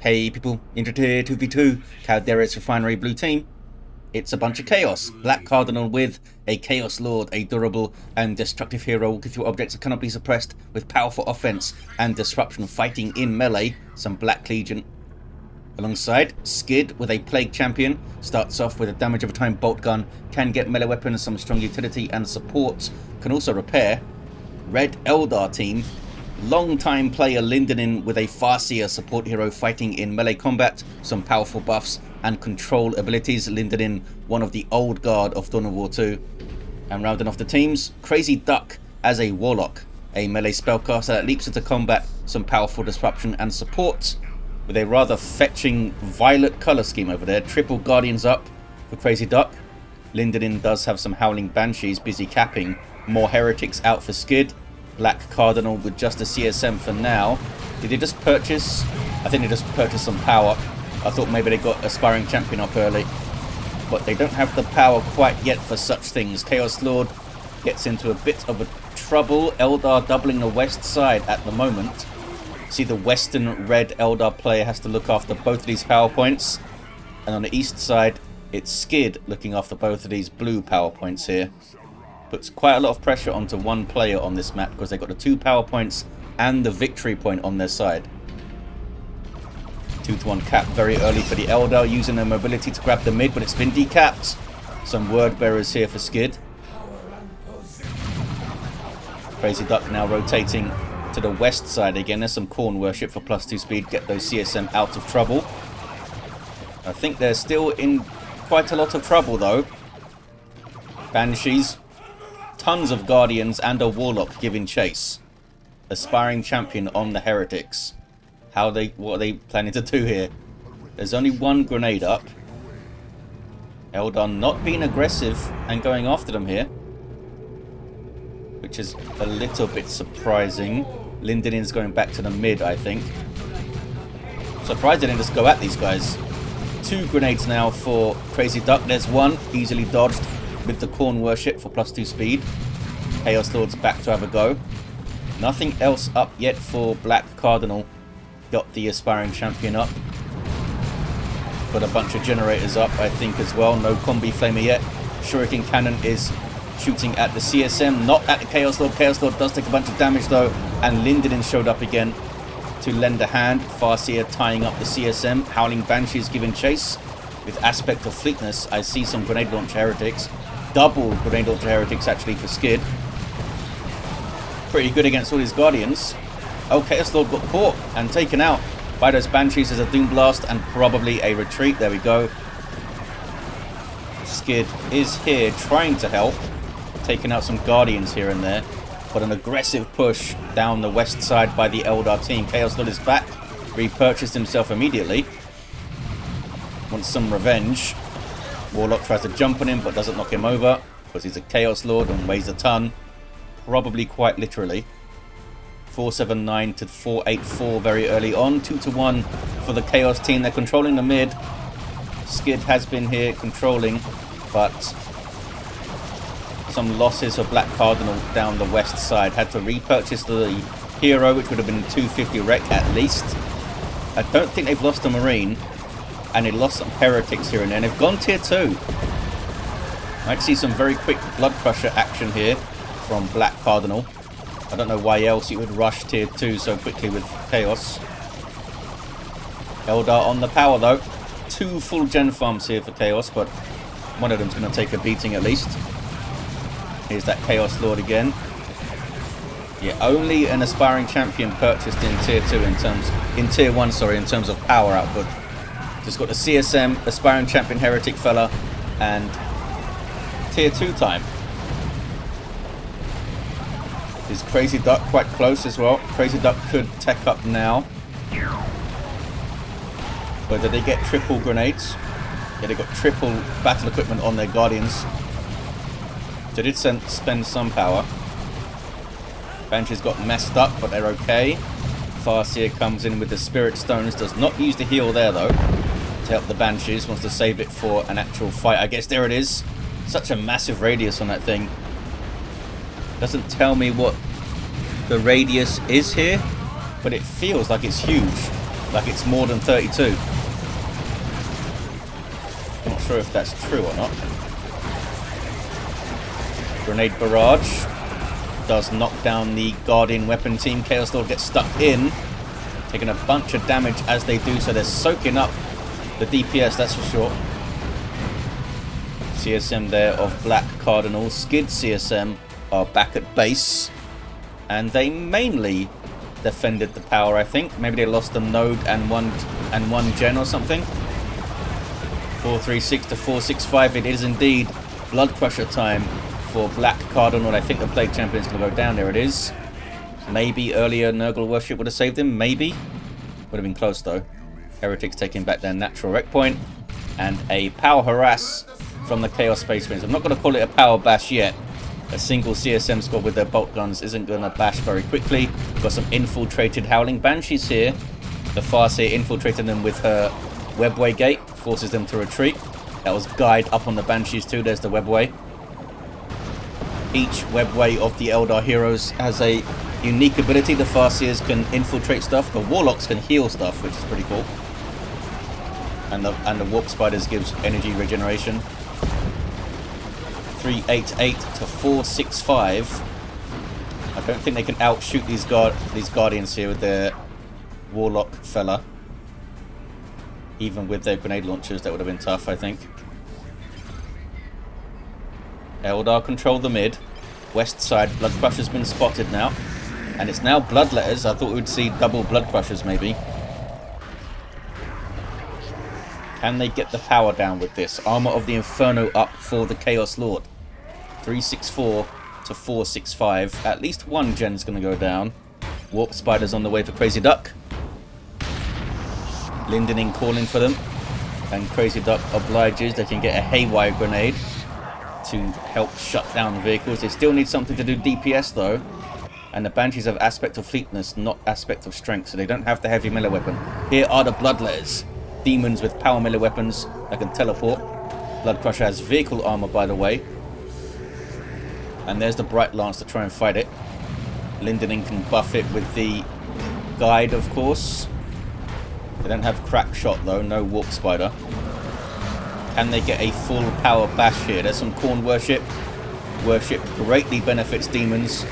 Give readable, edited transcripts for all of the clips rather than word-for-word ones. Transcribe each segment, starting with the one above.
Hey people, into tier 2v2, Calderis Refinery Blue Team. It's a bunch of chaos. Black Cardinal with a Chaos Lord, a durable and destructive hero will give you objects that cannot be suppressed with powerful offense and disruption fighting in melee, some Black Legion. Alongside, SKID with a Plague Champion, starts off with a damage over time bolt gun, can get melee weapons, some strong utility and support, can also repair. Red Eldar team, long-time player Lindonin with a Farseer support hero fighting in melee combat, some powerful buffs and control abilities. Lindonin, one of the old guard of Dawn of War 2. And rounding off the teams, Crazy Duck as a Warlock, a melee spellcaster that leaps into combat, some powerful disruption and support, with a rather fetching violet colour scheme over there. Triple Guardians up for Crazy Duck. Lindonin does have some Howling Banshees busy capping. More Heretics out for SKID. Black Cardinal with just a CSM for now. Did they just purchase? I think they just purchased some power. I thought maybe they got Aspiring Champion up early. But they don't have the power quite yet for such things. Chaos Lord gets into a bit of a trouble. Eldar doubling the west side at the moment. See, the western red Eldar player has to look after both of these power points. And on the east side, it's SKID looking after both of these blue power points here. Puts quite a lot of pressure onto one player on this map because they've got the 2 power points and the victory point on their side. 2-to-1 cap very early for the Eldar, using their mobility to grab the mid, but it's been decapped. Some word bearers here for SKID. Crazy Duck now rotating to the west side again. There's some Corn Worship for +2 speed, get those CSM out of trouble. I think they're still in quite a lot of trouble though. Banshees, tons of Guardians and a Warlock giving chase. Aspiring Champion on the Heretics. What are they planning to do here? There's only one grenade up. Eldar not being aggressive and going after them here, which is a little bit surprising. Lindonin's going back to the mid, I think. Surprised they didn't just go at these guys. 2 grenades now for Crazy Duck. There's one, easily dodged with the Corn Worship for +2 speed. Chaos Lord's back to have a go. Nothing else up yet for Black Cardinal. Got the Aspiring Champion up. Got a bunch of generators up, I think, as well. No Combi Flamer yet. Shuriken Cannon is shooting at the CSM, not at the Chaos Lord. Chaos Lord does take a bunch of damage though, and Lindonin showed up again to lend a hand. Farseer tying up the CSM. Howling Banshees giving chase. With Aspect of Fleetness, I see some Grenade Launcher Heretics. Double Grenade Launcher Heretics actually for SKID. Pretty good against all these Guardians. Oh, Chaos Lord got caught and taken out by those Banshees as a Doom Blast and probably a retreat. There we go. SKID is here trying to help. Taking out some Guardians here and there. But an aggressive push down the west side by the Eldar team. Chaos Lord is back. Repurchased himself immediately. Wants some revenge. Warlock tries to jump on him but doesn't knock him over because he's a Chaos Lord and weighs a ton. Probably quite literally. 479 to 484 very early on. 2-to-1 for the Chaos team. They're controlling the mid. SKID has been here controlling, but some losses for Black Cardinal down the west side. Had to repurchase the hero, which would have been 250 wreck at least. I don't think they've lost a Marine, and they lost some Heretics here and there. And they've gone tier 2. Might see some very quick Blood Crusher action here from Black Cardinal. I don't know why else you would rush tier 2 so quickly with Chaos. Eldar on the power though. 2 full gen farms here for Chaos, but one of them's going to take a beating at least. Here's that Chaos Lord again. Yeah, only an Aspiring Champion purchased in tier 2 in tier 1, sorry, in terms of power output. Just got the CSM, Aspiring Champion Heretic fella, and tier 2 time. Is Crazy Duck quite close as well? Crazy Duck could tech up now. Whether they get triple grenades. Yeah, they got triple battle equipment on their Guardians. They did spend some power. Banshees got messed up, but they're okay. Farseer comes in with the Spirit Stones. Does not use the heal there though to help the Banshees. Wants to save it for an actual fight. I guess there it is. Such a massive radius on that thing. Doesn't tell me what the radius is here, but it feels like it's huge. like it's more than 32. Not sure if that's true or not. Grenade barrage does knock down the Guardian weapon team. Chaos Lord gets stuck in, taking a bunch of damage as they do so. They're soaking up the DPS, that's for sure. CSM there of Black Cardinal. SKID CSM are back at base, and they mainly defended the power, I think. Maybe they lost a node and one gen or something. 436 to 465. It is indeed Blood Crusher time for Black Cardinal. I think the Plague Champion's going to go down. There it is. Maybe earlier Nurgle Worship would have saved him. Maybe. Would have been close though. Heretics taking back their natural wreck point. And a power harass from the Chaos Space Marines. I'm not going to call it a power bash yet. A single CSM squad with their bolt guns isn't going to bash very quickly. Got some infiltrated Howling Banshees here. The Farseer infiltrated them with her Webway Gate. Forces them to retreat. That was Guide up on the Banshees too. There's the Webway. Each Webway of the Eldar heroes has a unique ability. The Farseers can infiltrate stuff. The Warlocks can heal stuff, which is pretty cool. And the Warp Spiders gives energy regeneration. 388 to 465. I don't think they can outshoot these Guardians here with their Warlock fella. Even with their grenade launchers, that would have been tough, I think. Eldar control the mid. West side, Blood Crusher's been spotted now. And it's now Bloodletters. I thought we would see double Blood Crushers, maybe. Can they get the power down with this? Armor of the Inferno up for the Chaos Lord. 364 to 465. At least one gen's going to go down. Warp Spiders on the way for Crazy Duck. Lindonin calling for them. And Crazy Duck obliges. They can get a Haywire Grenade to help shut down vehicles. They still need something to do DPS though. And the Banshees have aspect of fleetness, not aspect of strength. So they don't have the heavy melee weapon. Here are the Bloodletters. Demons with power melee weapons that can teleport. Blood Crusher has vehicle armor, by the way. And there's the Bright Lance to try and fight it. Lindonin can buff it with the Guide, of course. They don't have Crack Shot, though. No Warp Spider. Can they get a full power bash here? There's some Khorne Worship. Worship greatly benefits demons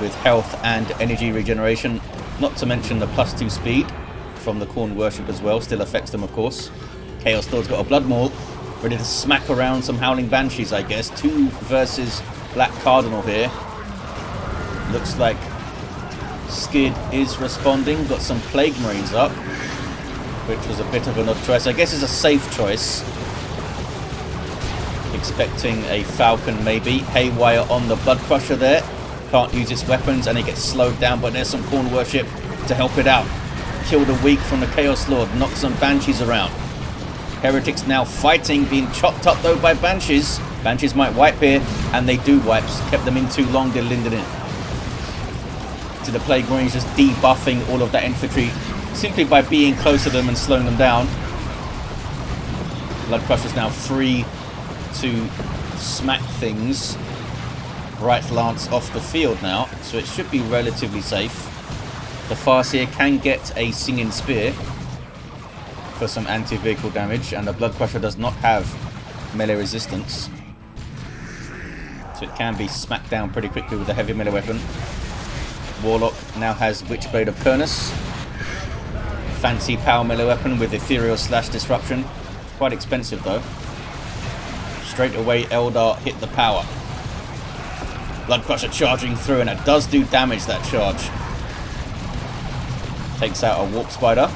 with health and energy regeneration. Not to mention the +2 speed from the Khorne Worship as well. Still affects them, of course. Chaos Lord's got a Blood Maul. Ready to smack around some Howling Banshees, I guess. 2 versus Black Cardinal here. Looks like SKID is responding. Got some Plague Marines up, which was a bit of an odd choice. I guess it's a safe choice. Expecting a Falcon, maybe. Haywire on the Blood Crusher there. Can't use its weapons and it gets slowed down, but there's some Khorne Worship to help it out. Kill the weak from the Chaos Lord. Knock some Banshees around. Heretics now fighting, being chopped up though by Banshees. Banshees might wipe here, and they do wipe. Kept them in too long, did Lindonin. To the Plague Marines, just debuffing all of that infantry simply by being close to them and slowing them down. Blood Crusher's now free to smack things. Bright Lance off the field now, so it should be relatively safe. The Farseer can get a Singing Spear for some anti-vehicle damage, and the Blood Crusher does not have melee resistance, so it can be smacked down pretty quickly with a heavy melee weapon. Warlock now has Witchblade of Kurnus. Fancy power melee weapon with Ethereal / Disruption. Quite expensive though. Straight away Eldar hit the power. Blood Crusher charging through, and it does do damage, that charge. Takes out a Warp Spider.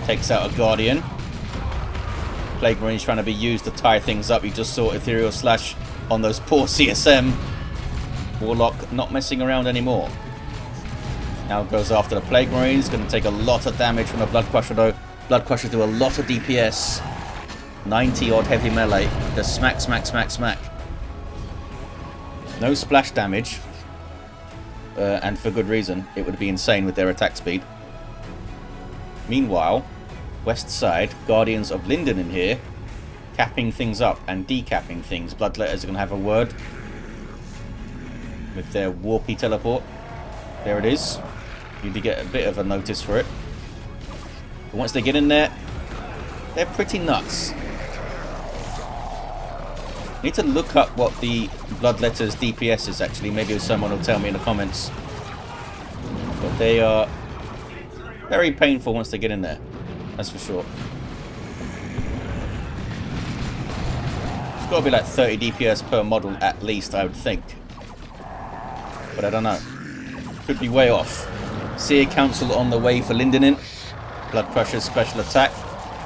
Takes out a Guardian. Plague Marines trying to be used to tie things up. You just saw Ethereal Slash on those poor CSM. Warlock not messing around anymore. Now goes after the Plague Marines. Going to take a lot of damage from the Blood Crusher though. Blood Crushers do a lot of DPS. 90 odd heavy melee. Just smack, smack, smack, smack. No splash damage. And for good reason. It would be insane with their attack speed. Meanwhile, west side, Guardians of Lindonin here, capping things up and decapping things. Bloodletters are going to have a word with their Warpy teleport. There it is. You do get a bit of a notice for it. But once they get in there, they're pretty nuts. Need to look up what the Bloodletter's DPS is actually. Maybe someone will tell me in the comments. But they are very painful once they get in there. That's for sure. It's got to be like 30 DPS per model at least, I would think. But I don't know. Could be way off. Seer Council on the way for Lindonin. Blood Crusher's special attack.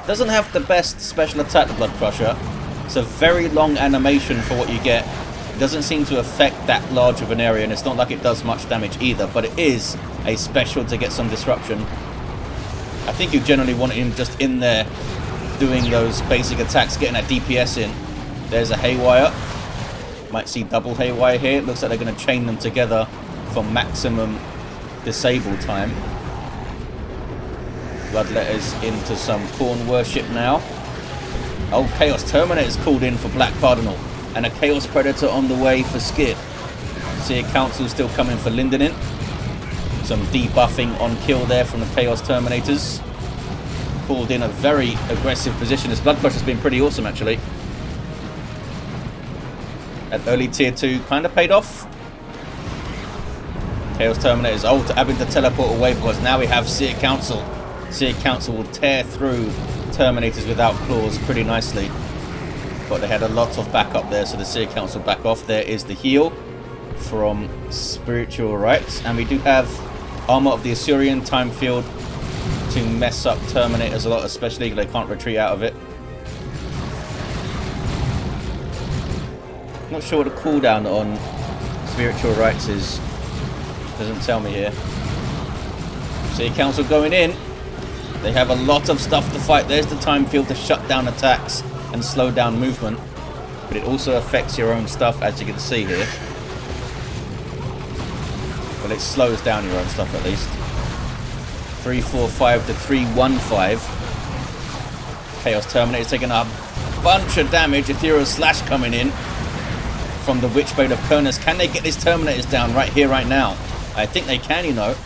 Doesn't have the best special attack, the Blood Crusher. It's a very long animation for what you get. It doesn't seem to affect that large of an area, and it's not like it does much damage either, but it is a special to get some disruption. I think you generally want him just in there doing those basic attacks, getting that DPS in. There's a Haywire. Might see double Haywire here. It looks like they're going to chain them together for maximum disable time. Bloodletter's into some Corn Worship now. Oh, Chaos Terminator's called in for Black Cardinal. And a Chaos Predator on the way for SKID. Seer Council still coming for Lindonin. Some debuffing on kill there from the Chaos Terminators. Called in a very aggressive position. This Blood Crusher's been pretty awesome, actually. At early tier 2 kind of paid off. Chaos Terminator's ult having to teleport away because now we have Seer Council. Seer Council will tear through Terminators without claws pretty nicely. But they had a lot of backup there, so the Seer Council back off. There is the heal from Spiritual Rites. And we do have Armor of the Assyrian Time Field to mess up Terminators a lot, especially they can't retreat out of it. Not sure what the cooldown on Spiritual Rites is. Doesn't tell me here. Seer Council going in. They have a lot of stuff to fight. There's the time field to shut down attacks and slow down movement. But it also affects your own stuff, as you can see here. Well, it slows down your own stuff at least. 345 to 315. Chaos Terminator's taking a bunch of damage. Ethereal Slash coming in from the Witchblade of Kurnus. Can they get these Terminators down right here, right now? I think they can, you know.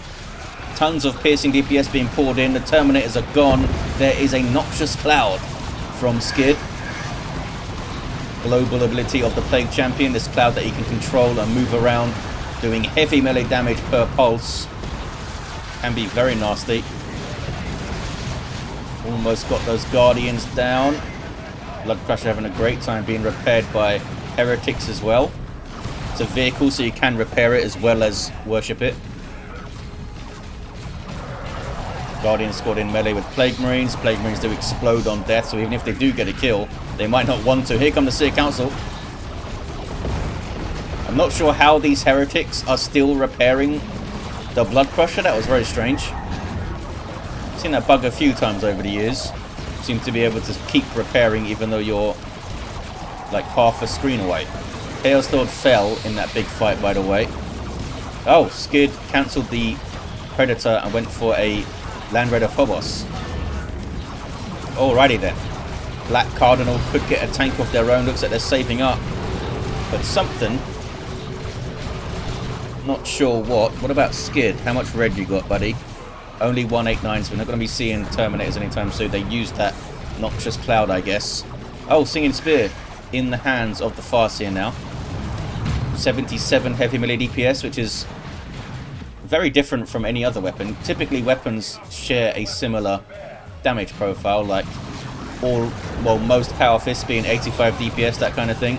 Tons of piercing DPS being poured in. The Terminators are gone. There is a Noxious Cloud from SKID. Global ability of the Plague Champion. This cloud that he can control and move around, doing heavy melee damage per pulse. Can be very nasty. Almost got those Guardians down. Blood Crusher having a great time being repaired by Heretics as well. It's a vehicle, so you can repair it as well as worship it. Guardians scored in melee with Plague Marines. Plague Marines do explode on death, so even if they do get a kill, they might not want to. Here come the Seer Council. I'm not sure how these Heretics are still repairing the Blood Crusher. That was very strange. I've seen that bug a few times over the years. Seem to be able to keep repairing even though you're like half a screen away. Chaos Lord fell in that big fight, by the way. Oh, SKID cancelled the Predator and went for a Land Raider Phobos. Alrighty then. Black Cardinal could get a tank of their own. Looks like they're saving up. But something. Not sure what. What about SKID? How much red you got, buddy? Only 189, so we're not going to be seeing Terminators anytime soon. They used that Noxious Cloud, I guess. Oh, Singing Spear in the hands of the Farseer now. 77 heavy melee DPS, which is very different from any other weapon. Typically, weapons share a similar damage profile, like most Power Fists being 85 DPS, that kind of thing.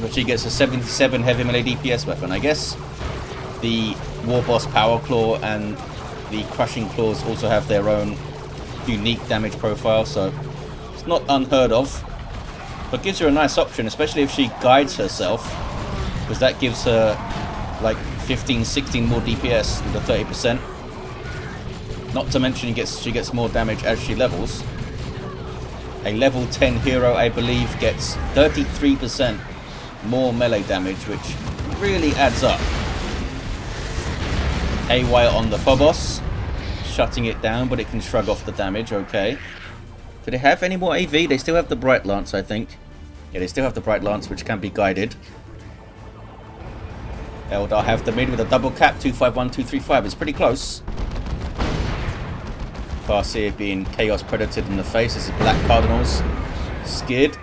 But she gets a 77 heavy melee DPS weapon. I guess the War Boss Power Claw and the Crushing Claws also have their own unique damage profile, so it's not unheard of. But gives her a nice option, especially if she guides herself, because that gives her like 15, 16 more DPS with the 30%. Not to mention she gets more damage as she levels. A level 10 hero, I believe, gets 33% more melee damage, which really adds up. Haywire on the Phobos, shutting it down, but it can shrug off the damage, okay. Do they have any more AV? They still have the Bright Lance, I think. Yeah, they still have the Bright Lance, which can be guided. Eldar have the mid with a double cap, 251, 235. It's pretty close. Farseer being Chaos Predated in the face. This is Black Cardinals. SKID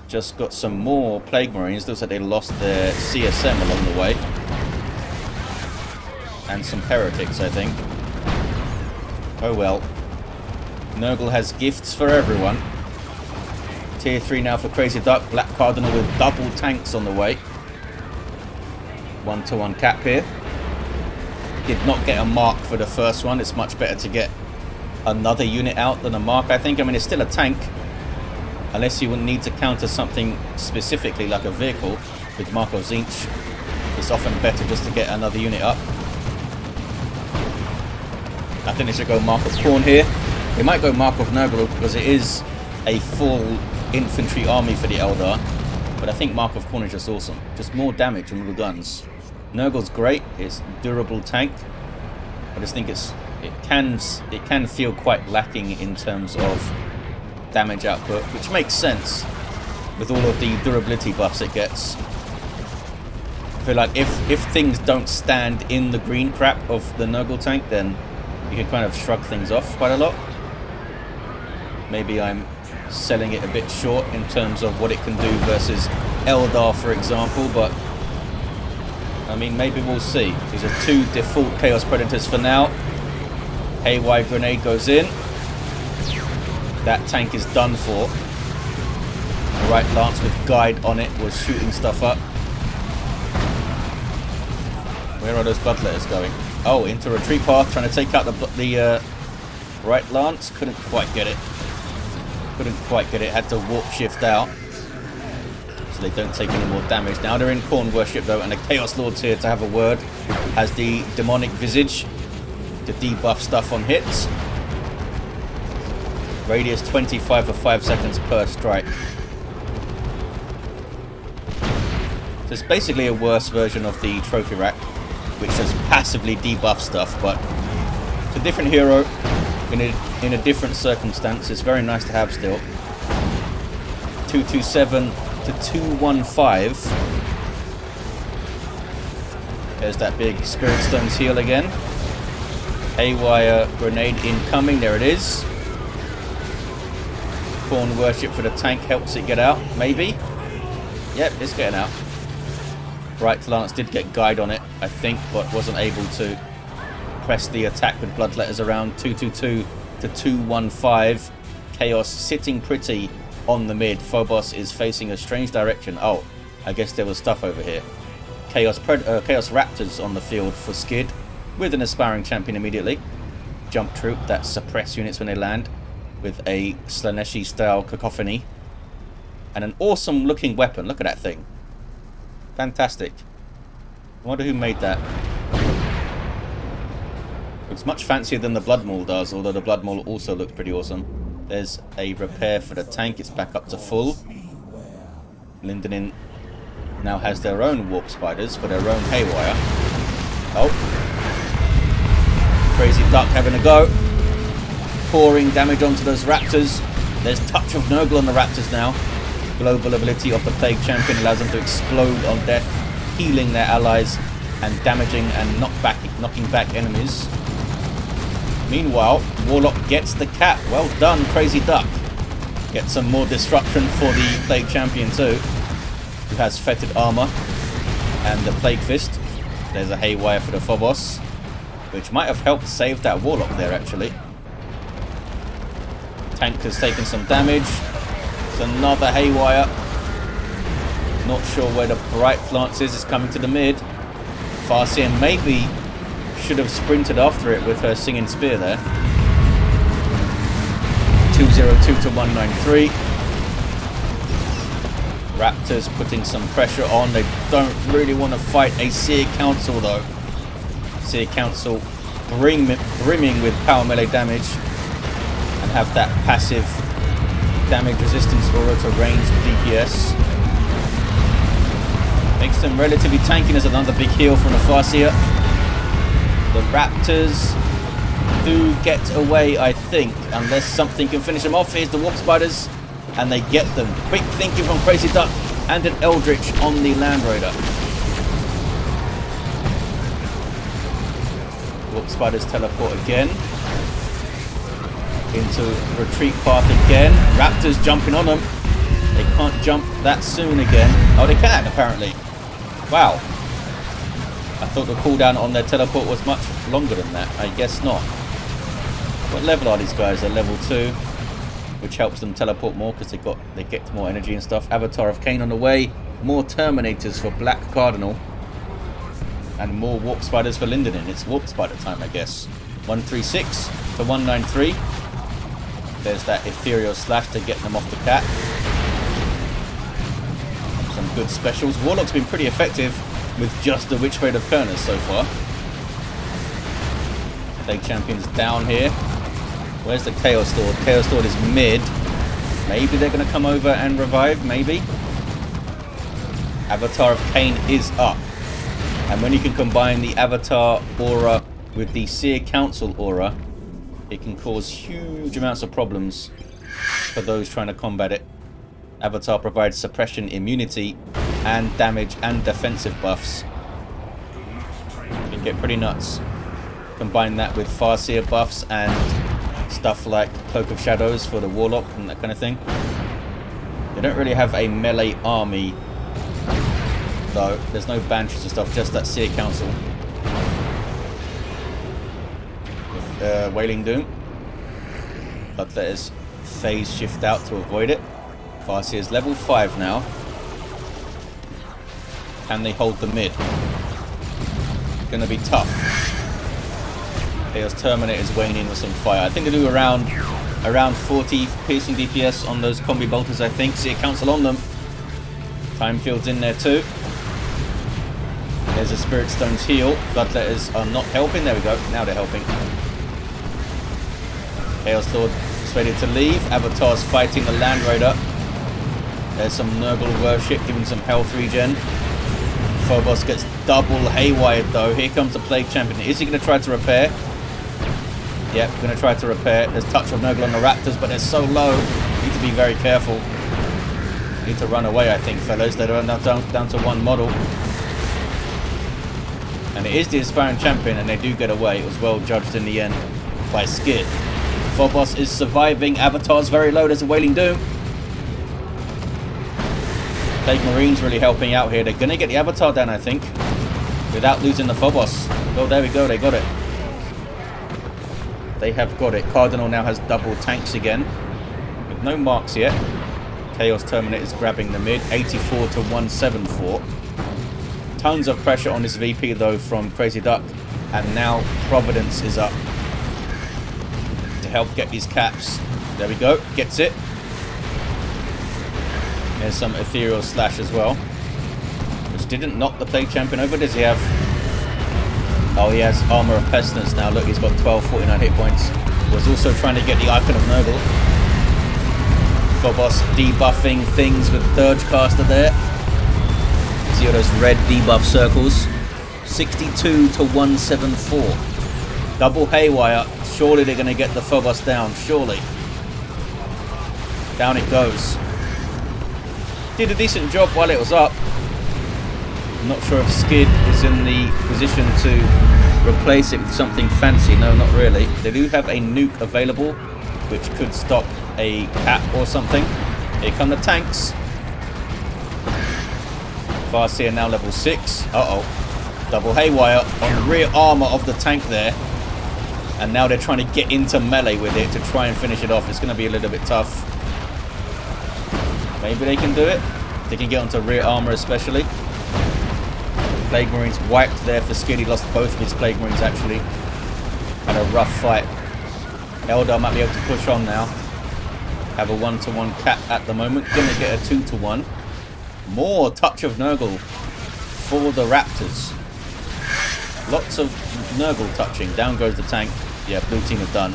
just got some more Plague Marines. Looks like they lost their CSM along the way. And some Heretics, I think. Oh well. Nurgle has gifts for everyone. Tier 3 now for Crazy Duck. Black Cardinal with double tanks on the way. 1-to-1 cap here. Did not get a mark for the first one. It's much better to get another unit out than a mark, I think. I mean, it's still a tank. Unless you would need to counter something specifically like a vehicle with Mark of Zinch. It's often better just to get another unit up. I think they should go Mark of Khorne here. They might go Mark of Nurgle because it is a full infantry army for the Eldar. But I think Mark of Khorne is just awesome. Just more damage on all the guns. Nurgle's great. It's a durable tank. I just think it can feel quite lacking in terms of damage output, which makes sense with all of the durability buffs it gets. I feel like if things don't stand in the green crap of the Nurgle tank, then you can kind of shrug things off quite a lot. Maybe I'm selling it a bit short in terms of what it can do versus Eldar, for example, but I mean, maybe we'll see. These are 2 default Chaos Predators for now. Haywire Grenade goes in. That tank is done for. The right Lance with Guide on it was shooting stuff up. Where are those Bloodletters going? Oh, into retreat path, trying to take out the right Lance. Couldn't quite get it. Couldn't quite get it. Had to warp shift out. So they don't take any more damage. Now they're in Khorne Worship though, and the Chaos Lord's here to have a word. Has the Demonic Visage to debuff stuff on hits. Radius 25 for 5 seconds per strike. So it's basically a worse version of the Trophy Rack, which just passively debuff stuff, but it's a different hero in a different circumstance. It's very nice to have still. 227 to 215. There's that big Spirit Stone's heal again. Haywire Grenade incoming, there it is. Khorne Worship for the tank helps it get out, maybe. Yep, it's getting out. Right Lance did get Guide on it, I think, but wasn't able to press the attack with Bloodletters around. 222 to 215. Chaos sitting pretty on the mid. Phobos is facing a strange direction. Oh, I guess there was stuff over here. Chaos Raptors on the field for SKID with an aspiring champion immediately. Jump troop that suppress units when they land with a Slaneshi style cacophony. And an awesome looking weapon. Look at that thing. Fantastic. I wonder who made that. Looks much fancier than the Blood Maul does, although the Blood Maul also looks pretty awesome. There's a repair for the tank. It's back up to full. Lindonin now has their own Warp Spiders for their own Haywire. Oh. Crazy Duck having a go. Pouring damage onto those Raptors. There's Touch of Nurgle on the Raptors now. Global ability of the Plague Champion allows them to explode on death, healing their allies and damaging and knocking back enemies. Meanwhile, Warlock gets the cap. Well done, Crazy Duck. Get some more disruption for the Plague Champion too, who has fetid armor and the Plague Fist. There's a Haywire for the Phobos, which might have helped save that Warlock there actually. Tank has taken some damage. There's another Haywire. Not sure where the Bright Lance is. It's coming to the mid. Farseer maybe should have sprinted after it with her Singing Spear there. 202 to 193. Raptors putting some pressure on. They don't really want to fight a Seer Council though. Seer Council brimming with power melee damage and have that passive damage resistance aura to ranged DPS. Makes them relatively tanky. There's another big heal from the Farseer. The Raptors do get away, I think, unless something can finish them off. Here's the Warp Spiders, and they get them. Quick thinking from Crazy Duck and an Eldritch on the Land Raider. Warp Spiders teleport again. into retreat path again. Raptors jumping on them. They can't jump that soon again. Oh, they can apparently. Wow. I thought the cooldown on their teleport was much longer than that. I guess not. What level are these guys? They're level 2, which helps them teleport more because they get more energy and stuff. Avatar of Cain on the way. More Terminators for Black Cardinal. And more Warp Spiders for Lindonin. It's Warp Spider time, I guess. 136 to 193. There's that Ethereal Slash to get them off the cat. Some good specials. Warlock's been pretty effective with just the Witchblade of Kerners so far. Plague Champion's down here. Where's the Chaos Lord? Chaos Lord is mid. Maybe they're going to come over and revive. Maybe. Avatar of Cain is up. And when you can combine the Avatar aura with the Seer Council aura, it can cause huge amounts of problems for those trying to combat it. Avatar provides suppression, immunity, and damage and defensive buffs. It can get pretty nuts. Combine that with Farseer buffs and stuff like Cloak of Shadows for the Warlock and that kind of thing. They don't really have a melee army, though. There's no Banshees and stuff, just that Seer Council. With Wailing Doom. Bloodletter's phase shift out to avoid it. Farseer's level 5 now. Can they hold the mid? Gonna be tough. Chaos Terminator's weighing in with some fire. I think they do around 40 piercing DPS on those combi bolters, I think. See a council on them. Time Field's in there too. There's a Spirit Stone's heal. Bloodletters are not helping. There we go. Now they're helping. Chaos Lord is ready to leave. Avatar's fighting the Land Raider. There's some Nurgle worship, giving some health regen. Phobos gets double haywired though. Here comes the Plague Champion. Is he going to try to repair? Yep, going to try to repair. There's touch of Nurgle on the Raptors, but they're so low. Need to be very careful. Need to run away, I think, fellas. They're down to one model. And it is the Aspiring Champion, and they do get away. It was well judged in the end by SKID. Phobos is surviving. Avatar's very low. There's a Wailing Doom. Plague Marine's really helping out here. They're going to get the Avatar down, I think, without losing the Phobos. Oh, there we go. They got it. They have got it. Cardinal now has double tanks again, with no marks yet. Chaos Terminator is grabbing the mid. 84 to 174. Tons of pressure on this VP, though, from Crazy Duck. And now Providence is up to help get these caps. There we go. Gets it. There's some Ethereal Slash as well, which didn't knock the Plague Champion over. Does he have... Oh, he has Armor of Pestilence now. Look, he's got 1249 hit points. Was also trying to get the Icon of Nurgle. Phobos debuffing things with Dirgecaster there. See all those red debuff circles. 62 to 174. Double haywire. Surely they're going to get the Phobos down. Surely. Down it goes. Did a decent job while it was up. I'm not sure if SKID is in the position to replace it with something fancy. No, not really. They do have a nuke available, which could stop a cap or something. Here come the tanks. Farseer now level 6. Uh-oh. Double haywire on the rear armor of the tank there. And now they're trying to get into melee with it to try and finish it off. It's going to be a little bit tough. Maybe they can do it. They can get onto rear armor especially. Plague Marines wiped there for SKID. He lost both of his Plague Marines actually. Had a rough fight. Eldar might be able to push on now. Have a 1-to-1 cap at the moment. Gonna get a 2-to-1. More touch of Nurgle for the Raptors. Lots of Nurgle touching. Down goes the tank. Yeah, blue team have done.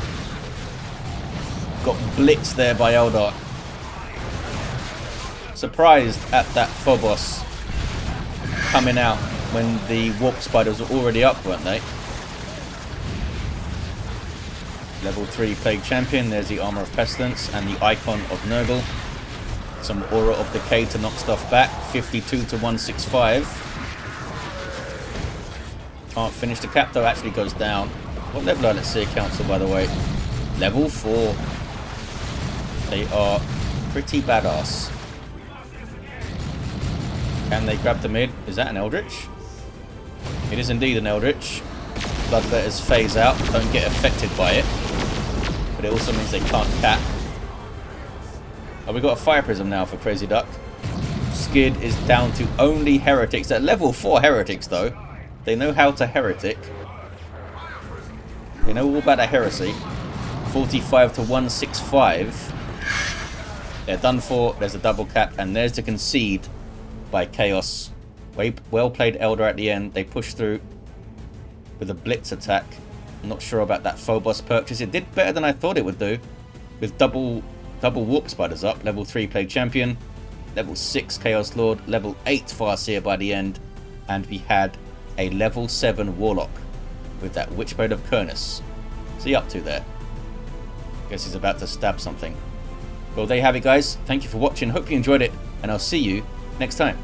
Got blitzed there by Eldar. Surprised at that Phobos coming out when the Warp Spiders were already up, weren't they? Level 3 Plague Champion. There's the Armor of Pestilence and the Icon of Nurgle. Some Aura of Decay to knock stuff back. 52 to 165. Can't finish the cap though. Actually goes down. What level are Let's see a council, by the way? Level 4. They are pretty badass. Can they grab the mid? Is that an Eldritch? It is indeed an Eldritch. Bloodletters phase out, don't get affected by it. But it also means they can't cap. Oh, we've got a Fire Prism now for Crazy Duck. SKID is down to only Heretics. They're level 4 Heretics though. They know how to Heretic. They know all about a heresy. 45 to 165. They're done for. There's a double cap, and there's the concede by Chaos. Well played Eldar at the end. They pushed through with a blitz attack. I'm not sure about that Phobos purchase. It did better than I thought it would do. With double Warp Spiders up. Level 3 played Champion. Level 6 Chaos Lord. Level 8 Farseer by the end. And we had a level 7 Warlock with that Witchblade of Kernus. What's he up to there? Guess he's about to stab something. Well, there you have it, guys. Thank you for watching. Hope you enjoyed it, and I'll see you next time.